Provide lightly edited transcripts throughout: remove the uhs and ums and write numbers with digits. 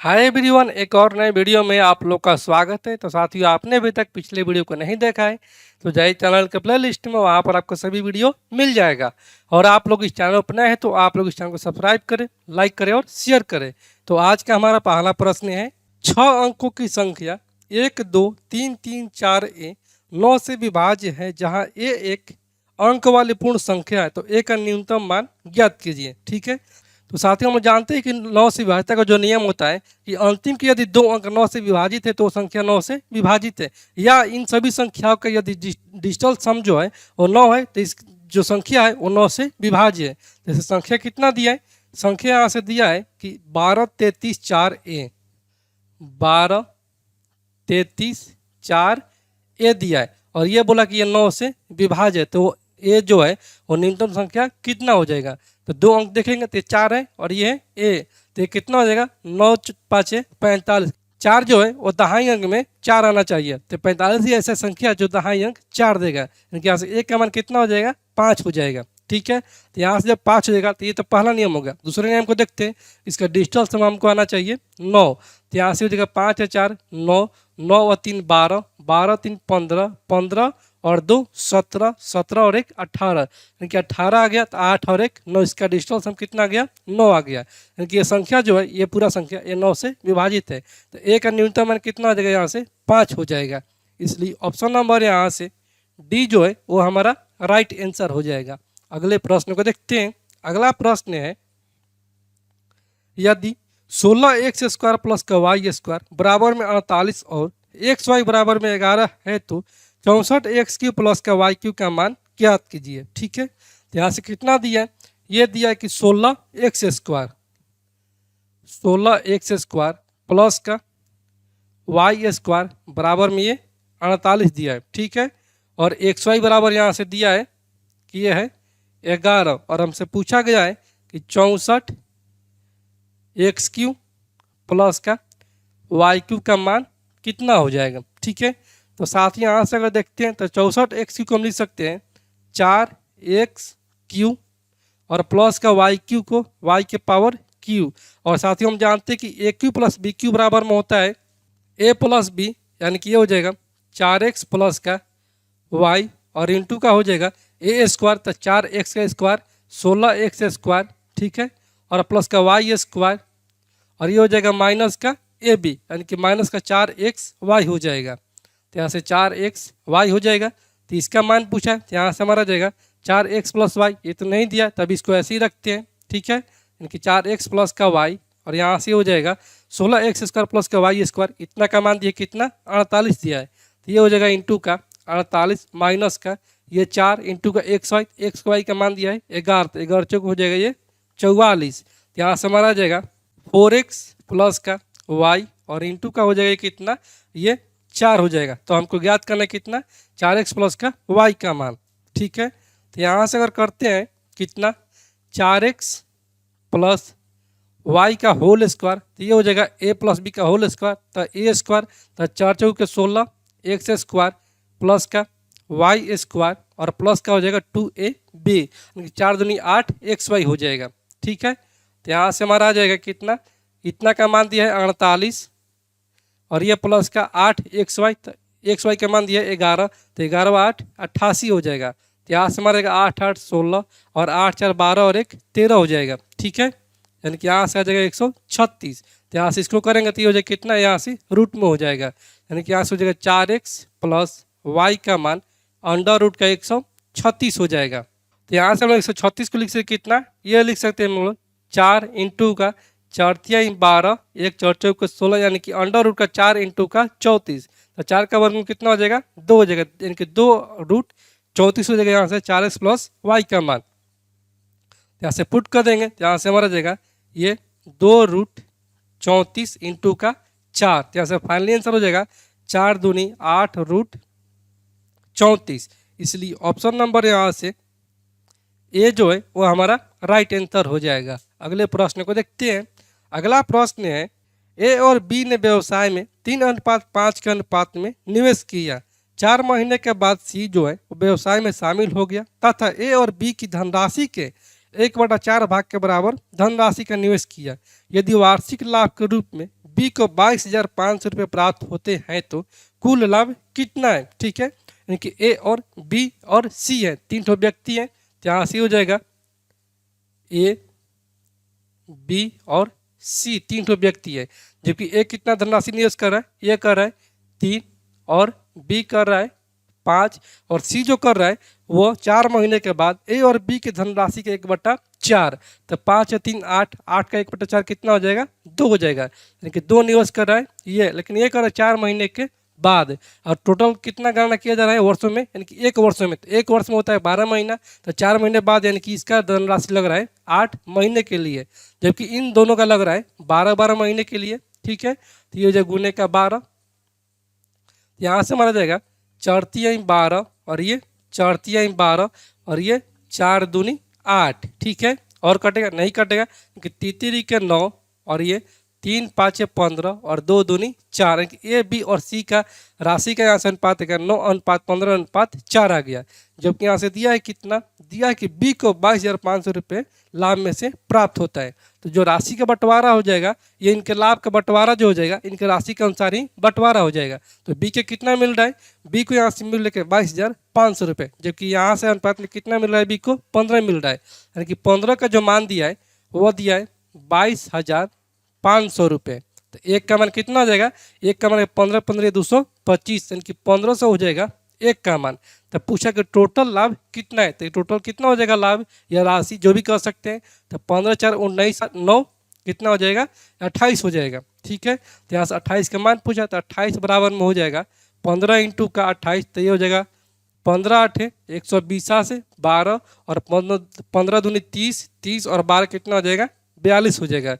Hi everyone, एक और नए वीडियो में आप लोग का स्वागत है। तो साथियों, आपने अभी तक पिछले वीडियो को नहीं देखा है तो जाइए चैनल के प्ले लिस्ट में, वहाँ पर आपको सभी वीडियो मिल जाएगा। और आप लोग इस चैनल पर नए हैं तो आप लोग इस चैनल को सब्सक्राइब करें, लाइक करें और शेयर करें। तो आज का हमारा पहला प्रश्न है, 6 अंकों की संख्या 1 2 3 3 4 ए 9 से विभाज्य है, जहाँ ए एक अंक वाली पूर्ण संख्या है, तो ए का न्यूनतम मान ज्ञात कीजिए। ठीक है, तो साथियों, हम जानते हैं कि 9 से विभाज्यता का जो नियम होता है कि अंतिम के यदि 2 अंक 9 से विभाजित है तो संख्या 9 से विभाजित है, या इन सभी संख्याओं का यदि डिजिटल सम जो है वो 9 है तो इस जो संख्या है वो 9 से विभाज्य है। जैसे संख्या कितना दिया है, संख्या यहाँ से दिया है कि 12 33 4 ए, 12 33 4 ए दिया है, और ये बोला कि ये 9 से विभाज्य है, तो ए जो है वो न्यूनतम संख्या कितना हो जाएगा। तो 2 अंक देखेंगे तो 4 है और ये है ए, तो ये कितना हो जाएगा, 9 5 45। 4 जो है वो दहाई अंक में 4 आना चाहिए, तो 45 ही ऐसा संख्या जो दहाई अंक 4 देगा, यानी कि यहाँ से एक का मान कितना हो जाएगा, 5 हो जाएगा। ठीक है, तो यहाँ से जब 5 हो जाएगा तो ये तो पहला नियम हो गया। दूसरे नियम को देखते हैं, इसका डिजिटल सम हमको आना चाहिए 9, तो यहाँ से हो जाएगा 5 है 4 9, 9 और 3 12, 12 3 15, 15 और 2 17, 17 और 1 18, यानी कि 18 आ गया, तो 8 और 1 9, इसका डिजिटल सम कितना आ गया, 9 आ गया। यानी कि ये संख्या जो है, ये पूरा संख्या ये 9 से विभाजित है, तो ए का न्यूनतम मान कितना हो जाएगा, यहाँ से 5 हो जाएगा। इसलिए ऑप्शन नंबर यहाँ से डी जो है वो हमारा राइट आंसर हो जाएगा। अगले प्रश्न को देखते हैं। अगला प्रश्न है, यदि 16 एक्स स्क्वायर प्लस का वाई स्क्वायर बराबर में 48 और एक्स वाई बराबर में 11 है, तो 64 एक्स क्यू प्लस का वाई क्यू का मान ज्ञात कीजिए। ठीक है, तो यहाँ से कितना दिया है, ये दिया है कि 16 x square, 16 x square plus का वाई स्क्वायर बराबर में ये 48 दिया है। ठीक है, और एक्स वाई बराबर यहाँ से दिया है कि ये है 11, और हमसे पूछा गया है कि 64 एक्स क्यू प्लस का वाई क्यू का मान कितना हो जाएगा। ठीक है, तो साथ ही यहाँ से अगर देखते हैं तो 64 एक्स क्यू को हम लिख सकते हैं 4 एक्स क्यू, और प्लस का वाई क्यू को वाई के पावर क्यू, और साथ ही हम जानते हैं कि ए क्यू प्लस बी क्यू बराबर में होता है ए प्लस बी, यानी कि ये हो जाएगा 4x प्लस का वाई, और इंटू का हो जाएगा ए स्क्वायर, तो 4x का स्क्वायर 16x स्क्वायर। ठीक है, और प्लस का वाई स्क्वायर, और ये हो जाएगा माइनस का ए बी, यानी कि माइनस का 4x वाई हो जाएगा, तो यहाँ से 4x वाई हो जाएगा। तो इसका मान पूछा है, तो यहाँ से हमारा जाएगा 4x प्लस वाई, ये तो नहीं दिया, तब इसको ऐसे ही रखते हैं। ठीक है, यानी कि 4x प्लस का वाई, और यहाँ से हो जाएगा 16x स्क्वायर प्लस का वाई स्क्वायर, इतना का मान दिया, कितना 48 दिया है, तो ये हो जाएगा इंटू का 48 माइनस का ये 4 इंटू का एक्स वाई का मान दिया है 11, तो 11 चौक हो जाएगा ये 44, तो यहाँ से हमारा आ जाएगा 4x प्लस का वाई, और इंटू का हो जाएगा कितना, ये 4 हो जाएगा। तो हमको ज्ञात करना है कितना, 4x प्लस का वाई का मान। ठीक है, तो यहाँ से अगर करते हैं कितना, 4x प्लस वाई का होल स्क्वायर, तो ये हो जाएगा ए प्लस बी का होल स्क्वायर, तो ए स्क्वायर, तो 4 चौक के 16 एक्स स्क्वायर प्लस का वाई स्क्वायर, और प्लस का हो जाएगा 2ab, 4 दूनी 8 एक्स वाई हो जाएगा। ठीक है, तो यहाँ से हमारा आ जाएगा कितना, इतना का मान दिया है 48, और ये प्लस का 8 एक्स वाई, तो एक्स वाई का मान दिया है 11, तो 11 8 88 हो जाएगा। तो यहाँ से हमारा 8 8 16, और 8 4 12 और 1 13 हो जाएगा। ठीक है, यानी कि यहाँ से आ जाएगा 136, तो यहाँ से इसको करेंगे तो ये हो जाएगा कितना, यहाँ से रूट में हो जाएगा, यानी कि यहाँ से हो जाएगा 4x प्लस वाई का मान अंडर रूट का 136 हो जाएगा। तो यहाँ से हम लोग 136 को लिख सकते कितना, ये लिख सकते हैं हम लोग 4 इंटू का 4 तिया 12, 1 4 चौक का 16, यानी कि अंडर रूट का 4 इंटू का 34, तो 4 का वर्गमूल कितना हो जाएगा, 2 हो जाएगा, यानी कि 2 रूट 34 हो जाएगा। यहाँ से 4x प्लस वाई का मान यहाँ से पुट कर देंगे, तो यहाँ से हमारा जाएगा ये 2 रूट 34 इंटू का 4, तो यहाँ से फाइनली आंसर हो जाएगा 4 दूनी 8 रूट 34। इसलिए ऑप्शन नंबर यहाँ से ए जो है वो हमारा राइट आंसर हो जाएगा। अगले प्रश्न को देखते हैं। अगला प्रश्न है, ए और बी ने व्यवसाय में 3:5 के अनुपात में निवेश किया। 4 महीने के बाद सी जो है वो व्यवसाय में शामिल हो गया तथा ए और बी की धनराशि के 1/4 भाग के बराबर धनराशि का निवेश किया। यदि वार्षिक लाभ के रूप में बी को 22,500 रुपये प्राप्त होते हैं तो कुल लाभ कितना है। ठीक है, यानी कि ए और बी और सी है, तीन ठो व्यक्ति हैं, तो यहाँ से हो जाएगा ए बी और सी, तीन ठो व्यक्ति है। जबकि ए कितना धनराशि निवेश कर रहा है, ए कर रहा है 3 और बी कर रहा है 5 और सी जो कर रहा है वो 4 महीने के बाद ए और बी की धनराशि के 1/4, तो 5 या 3 8, 8 का 1/4 कितना हो जाएगा, 2 हो जाएगा, यानी कि 2 निवेश कर रहा है ये, लेकिन ये कर रहा है 4 महीने के बाद। और टोटल कितना गणना किया जा रहा है वर्षों में, यानी कि 1 वर्षों में, तो 1 वर्ष में होता है 12 महीना, तो 4 महीने बाद यानी कि इसका धनराशि लग रहा है 8 महीने के लिए, जबकि इन दोनों का लग रहा है 12 महीने के लिए। ठीक है, तो ये हो जाए गुने का 12, यहाँ से माना जाएगा 4 तिहाई 12 और ये 4 तिहाई 12 और ये 4 दूनी 8। ठीक है, और कटेगा नहीं कटेगा क्योंकि तीतरी के 9 और ये 3 5 15 और 2 दूनी 4, ए बी और सी का राशि का यहाँ से अनुपात है 9:15:4 आ गया। जबकि यहाँ से दिया है कितना, दिया है कि बी को 22,500 रुपये लाभ में से प्राप्त होता है। तो जो राशि का बंटवारा हो जाएगा ये इनके लाभ का बंटवारा जो हो जाएगा इनके राशि के अनुसार ही बंटवारा हो जाएगा। तो बी के कितना मिल रहा है, बी को यहाँ से मिल रहा है 22,500 रुपये, जबकि यहाँ से अनुपात में कितना मिल रहा है, बी को 15 मिल रहा है, यानी कि 15 का जो मान दिया है वो दिया है 22,500 रुपये। तो एक का मान कितना हो जाएगा, एक का मान 15 15 225, यानी कि 1500 हो जाएगा एक का मान। तो पूछा कि टोटल लाभ कितना है, तो टोटल कितना हो जाएगा लाभ या राशि जो भी कर सकते हैं, तो 15 4 19 9 कितना हो जाएगा, 28 हो जाएगा। ठीक है, तो यहाँ से 28 का मान पूछा, तो 28 बराबर में हो जाएगा 15 इंटू का 28, तो ये हो जाएगा 15 8 120 से 12 और 15 दूनी 30, 30 और 12 कितना हो जाएगा, 42 हो जाएगा,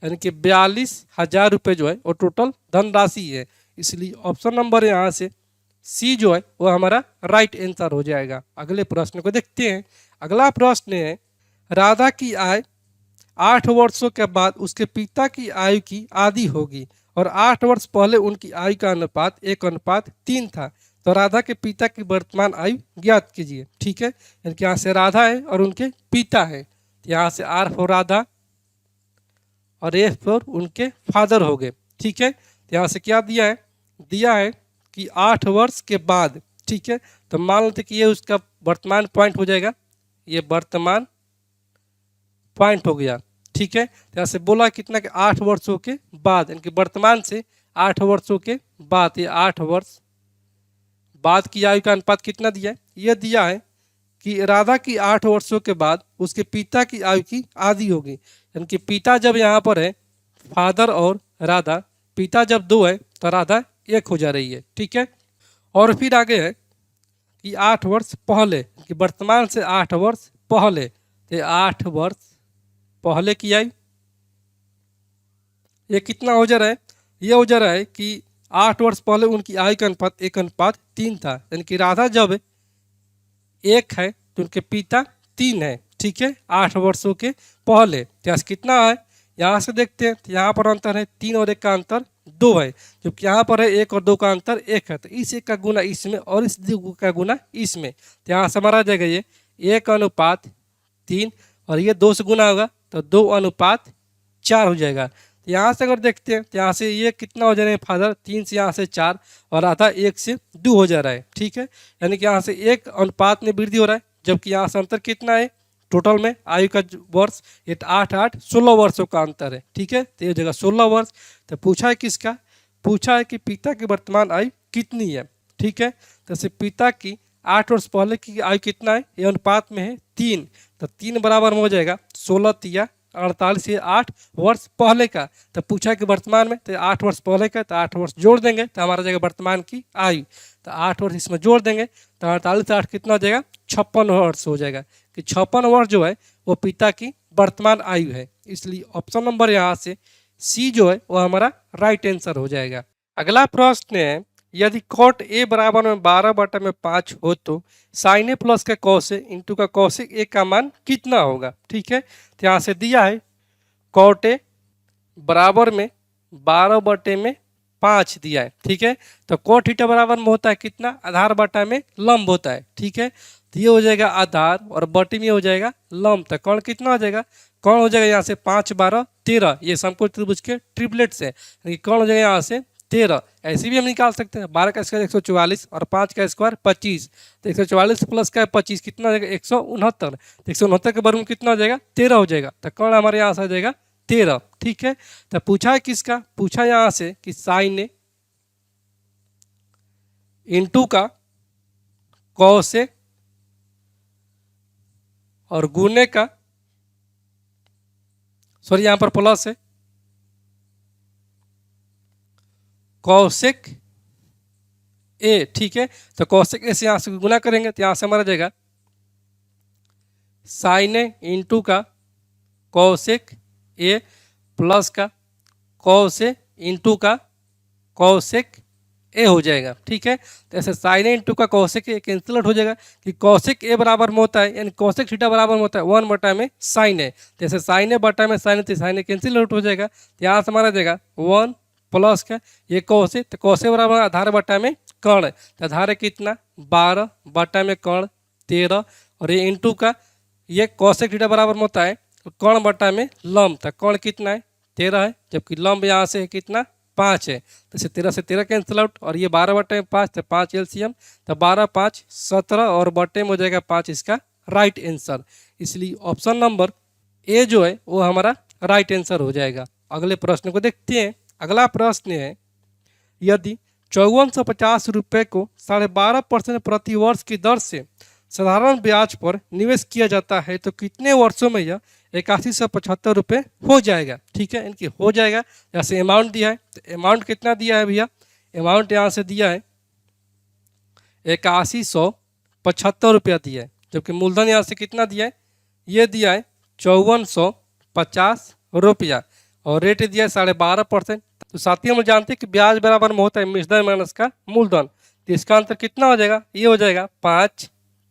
यानी कि 42,000 रुपये जो है वो टोटल धनराशि है। इसलिए ऑप्शन नंबर यहाँ से सी जो है वो हमारा राइट आंसर हो जाएगा। अगले प्रश्न को देखते हैं। अगला प्रश्न है, राधा की आय 8 वर्षों के बाद उसके पिता की आयु की आधी होगी और 8 वर्ष पहले उनकी आयु का अनुपात 1:3 था, तो राधा के पिता की वर्तमान आयु ज्ञात कीजिए। ठीक है, यानी कि यहाँ से राधा है और उनके पिता है, तो यहाँ से आर फॉर राधा और एफ फॉर उनके फादर हो गए। ठीक है, तो यहाँ से क्या दिया है, दिया है कि 8 वर्ष के बाद। ठीक है, तो मान लेते कि ये उसका वर्तमान पॉइंट हो जाएगा, ये वर्तमान पॉइंट हो गया। ठीक है, तो यहाँ से बोला कितना कि 8 वर्षों के बाद, यानी कि वर्तमान से 8 वर्षों के बाद, ये 8 वर्ष बाद की आयु का अनुपात कितना दिया है, ये दिया है कि राधा की 8 वर्षों के बाद उसके पिता की आयु की आधी होगी, यानी कि पिता जब यहाँ पर है फादर और राधा, पिता जब 2 है तो राधा 1 हो जा रही है। ठीक है, और फिर आगे है कि 8 वर्ष पहले, कि वर्तमान से 8 वर्ष पहले, तो 8 वर्ष पहले की आयु ये कितना हो जा रहा है, ये हो जा रहा है कि 8 वर्ष पहले उनकी आयु का अनुपात 1:3 था, यानी कि राधा जब 1 है तो उनके पिता 3 है। ठीक है, 8 वर्षों के पहले, तो यहाँ से कितना है, यहाँ से देखते हैं, तो यहाँ पर अंतर है 3 और 1 का अंतर 2 है, जबकि यहाँ पर है 1 और 2 का अंतर 1 है, तो इस 1 का गुना इसमें और इस 2 का गुना इसमें, तो यहाँ से हमारा जाएगा ये 1:3 और ये 2 से गुना होगा तो 2:4 हो जाएगा। तो यहाँ से अगर देखते हैं तो यहाँ से ये कितना हो जा रहा है, फादर 3 से यहाँ से 4 और आधा 1 से 2 हो जा रहा है। ठीक है, यानी कि यहाँ से 1 अनुपात में वृद्धि हो रहा है, जबकि यहाँ से अंतर कितना है, टोटल में आयु का वर्ष ये 8 8 16 वर्षों का अंतर है। ठीक है, तो ये जगह 16 वर्ष। तो पूछा है किसका, पूछा है कि पिता की वर्तमान आयु कितनी है। ठीक है, तो से पिता की 8 वर्ष पहले की आयु कितना है, ये अनुपात में है 3, तो 3 बराबर में हो जाएगा 16 तिया 48, ये 8 वर्ष पहले का। तो पूछा कि वर्तमान में, तो 8 वर्ष पहले का, तो 8 वर्ष जोड़ देंगे तो हमारा जाएगा वर्तमान की आयु, तो 8 वर्ष इसमें जोड़ देंगे तो 48 8 कितना हो जाएगा, 56 वर्ष हो जाएगा, कि 56 वर्ष जो है वो पिता की वर्तमान आयु है। इसलिए ऑप्शन नंबर यहाँ से सी जो है वो हमारा राइट आंसर हो जाएगा। अगला प्रश्न है, यदि कॉट ए बराबर में 12/5 हो तो साइन ए प्लस का कॉस ए इंटू का कॉसेक ए का मान कितना होगा। ठीक है, तो यहाँ से दिया है कॉट ए बराबर में 12/5 दिया है। ठीक है, तो कॉट थीटा बराबर में होता है कितना, आधार बटा में लंब होता है। ठीक है, तो ये हो जाएगा आधार और बटे में हो जाएगा लंब, तो कौन कितना हो जाएगा कौन हो जाएगा यहाँ से 5 12 13, ये समकोण त्रिभुज के ट्रिपलेट्स है, कौन हो जाएगा यहाँ से 13। ऐसे भी हम निकाल सकते हैं, 12 का स्क्वायर 144 और 5 का स्क्वायर 25, तो 144 प्लस का 25 कितना हो जाएगा 169, तो 169 के वर्ग में कितना हो जाएगा 13 हो जाएगा, तो कौन हमारे यहाँ से आ जाएगा 13। ठीक है, तो पूछा है किसका, पूछा यहाँ से कि साइन ए इंटू का कॉसेक और गुने का, सॉरी यहां पर प्लस है, कॉसेक ए। ठीक है, तो कॉसेक ए से यहां से गुना करेंगे तो यहां से हमारा जाएगा साइन ए इंटू का कॉसेक ए प्लस का कॉस ए इंटू का कॉसेक ए हो जाएगा। ठीक है, तो ऐसे साइन ए इंटू का कॉसेक ए कैंसिल आउट हो जाएगा कि कॉसेक ए बराबर में होता है, यानी कॉसेक थीटा बराबर में होता है 1 बटा में साइन ए, जैसे साइन ए बटा में साइन ए, तो साइन ए कैंसिल आउट हो जाएगा, तो यहाँ से हमारा जाएगा 1 प्लस का ये कॉस ए, तो कॉस ए बराबर आधार बटा में कर्ण, तो आधार है कितना 12 बटा में कर्ण 13, और ये इंटू का ये कॉसेक थीटा बराबर में होता है कर्ण बटा में लंब, तो कर्ण कितना है 13 है, जबकि लंब यहाँ से है कितना 5 है, तो इसे 13 से 13 कैंसिल आउट, और ये 12 बटे में 5, तो 5 एलसीएम, तो 12 5 17 और बटे में हो जाएगा 5, इसका राइट आंसर। इसलिए ऑप्शन नंबर ए जो है वो हमारा राइट आंसर हो जाएगा। अगले प्रश्न को देखते हैं। अगला प्रश्न है, यदि 5450 रुपये को 12.5% प्रति वर्ष की दर से साधारण ब्याज पर निवेश किया जाता है तो कितने वर्षों में यह 8175 रुपये हो जाएगा। ठीक है, इनकी हो जाएगा, जैसे अमाउंट दिया है, तो अमाउंट कितना दिया है भैया, अमाउंट यहाँ से दिया है 8175 रुपया दिया है, जबकि मूलधन यहाँ से कितना दिया है, ये दिया है 5450 रुपया, और रेट दिया है 12.5%। तो साथियों हम जानते हैं कि ब्याज बराबर में होता है मूलधन माइनस का मूलधन, तो इसका अंतर कितना हो जाएगा, ये हो जाएगा 5।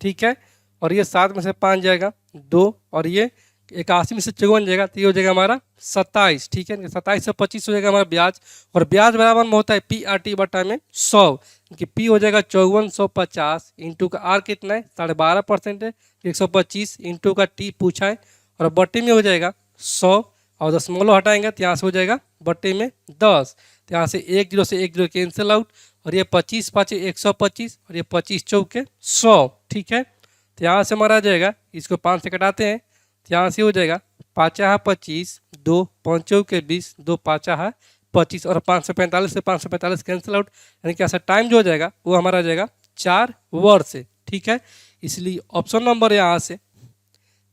ठीक है, और ये 7 में से 5 जाएगा 2, और ये 81 में से 54 जाएगा, तो ये हो जाएगा हमारा 27। ठीक है, 27 से 25 हो जाएगा हमारा ब्याज, और ब्याज बराबर में होता है पी आर टी बटा में 100, कि पी हो जाएगा 5450 इंटू का आर कितना है 12.5% है, 125 इंटू का टी पूछा है, और बटे में हो जाएगा 100, और दशमलव हटाएंगे तो यहाँ से हो जाएगा बटे में 10, तो यहाँ से 1 0 से 1 0 कैंसिल आउट, और ये 25 5 125, और ये 25 चौके 100। ठीक है, तो यहाँ से हमारा आ जाएगा, इसको 5 से कटाते हैं तो यहाँ से हो जाएगा 5 25 2 5 चौके 20 2 5 25, और 545 से 545 कैंसिल आउट, यानी कि ऐसा टाइम जो हो जाएगा वो हमारा आ जाएगा 4 वर्ष है। ठीक है, इसलिए ऑप्शन नंबर यहाँ से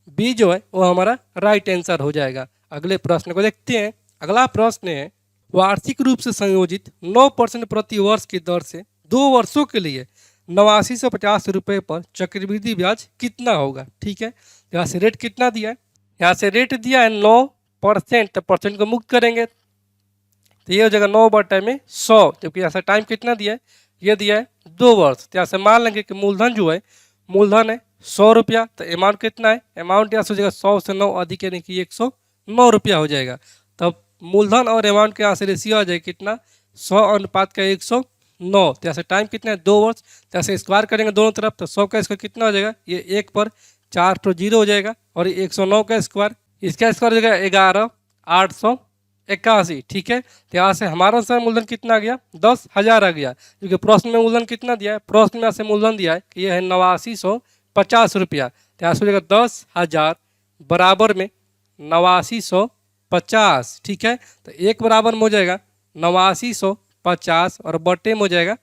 बी जो है वो हमारा राइट आंसर हो जाएगा। अगले प्रश्न को देखते हैं। अगला प्रश्न है, वार्षिक रूप से संयोजित 9% प्रति वर्ष की दर से 2 वर्षों के लिए 8950 रुपये पर चक्रवृद्धि ब्याज कितना होगा। ठीक है, यहाँ से रेट कितना दिया है, यहाँ से रेट दिया है 9%, तो परसेंट को मुक्त करेंगे तो ये हो जाएगा 9 बटे में 100, जबकि यहाँ से टाइम कितना दिया है, ये दिया है 2 वर्ष। तो यहाँ से मान लेंगे कि मूलधन जो है, मूलधन है 100 रुपया, तो अमाउंट कितना है, अमाउंट यहाँ से हो जाएगा 100 से 9 अधिक, यानी कि 109 रुपया हो जाएगा। तब मूलधन और अमाउंट के यहाँ से रेशियो आ जाएगा कितना 100 अनुपात का 109, तो यहाँ से टाइम कितना है 2 वर्ष, तो ऐसे स्क्वायर करेंगे दोनों तरफ, तो 100 का स्क्वायर कितना हो जाएगा, ये 1 पर 4 तो 0 हो जाएगा, और ये 109 का स्क्वायर, इसका स्क्वायर हो जाएगा 11881। ठीक है, तो यहाँ से हमारा आंसर मूलधन कितना आ गया 10,000 आ गया, क्योंकि प्रश्न में मूलधन कितना दिया है, प्रश्न में यहाँ से मूलधन दिया है कि यह है 8950 रुपया, तो यहाँ से हो जाएगा 10,000 बराबर में 8950। ठीक है, तो एक बराबर में हो जाएगा 8950 और बटे में हो जाएगा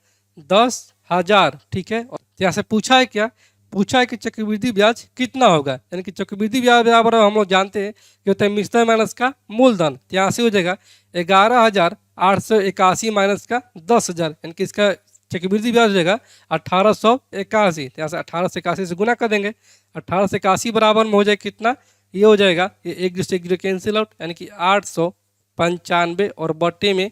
10,000। ठीक है, तो यहाँ से पूछा है क्या, पूछा है कि चक्रवृद्धि ब्याज कितना होगा, यानी कि चक्रवृद्धि ब्याज बराबर हम लोग जानते हैं कि होता है मिश्रण माइनस का मूलधन, तो यहाँ से हो जाएगा 11,881 माइनस का 10,000, यानी कि इसका चक्रवृद्धि ब्याज हो जाएगा 1881, तो यहाँ से 1881 से गुना कर देंगे, 1881 बराबर में हो जाएगा कितना, ये हो जाएगा ये 1 से 1 कैंसिल आउट, यानी कि 895, और बटे में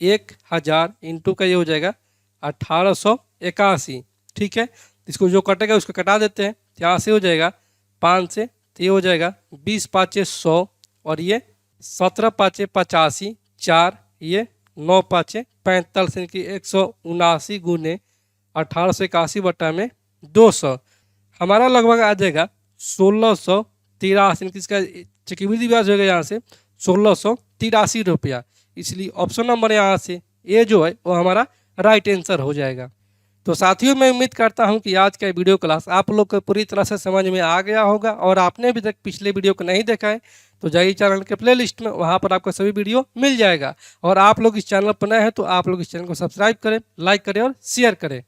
1000 इंटू का ये हो जाएगा 1881। ठीक है, इसको जो कटेगा उसको कटा देते हैं, यहाँ से हो जाएगा 5 से, तो ये हो जाएगा 20 5 100, और ये 17 5 85, 4 ये 9 5 45, यानी कि 179 गुने 1881 बटा में 200, हमारा लगभग आ जाएगा 1683, यानी कि इसका चक्रवृद्धि ब्याज हो गया यहाँ से 1683 रुपया। इसलिए ऑप्शन नंबर यहाँ से ए जो है वो हमारा राइट आंसर हो जाएगा। तो साथियों, मैं उम्मीद करता हूं कि आज का वीडियो क्लास आप लोग को पूरी तरह से समझ में आ गया होगा, और आपने अभी तक पिछले वीडियो को नहीं देखा है तो जाइए चैनल के प्लेलिस्ट में, वहां पर आपको सभी वीडियो मिल जाएगा। और आप लोग इस चैनल पर नए हैं तो आप लोग इस चैनल को सब्सक्राइब करें, लाइक करें और शेयर करें।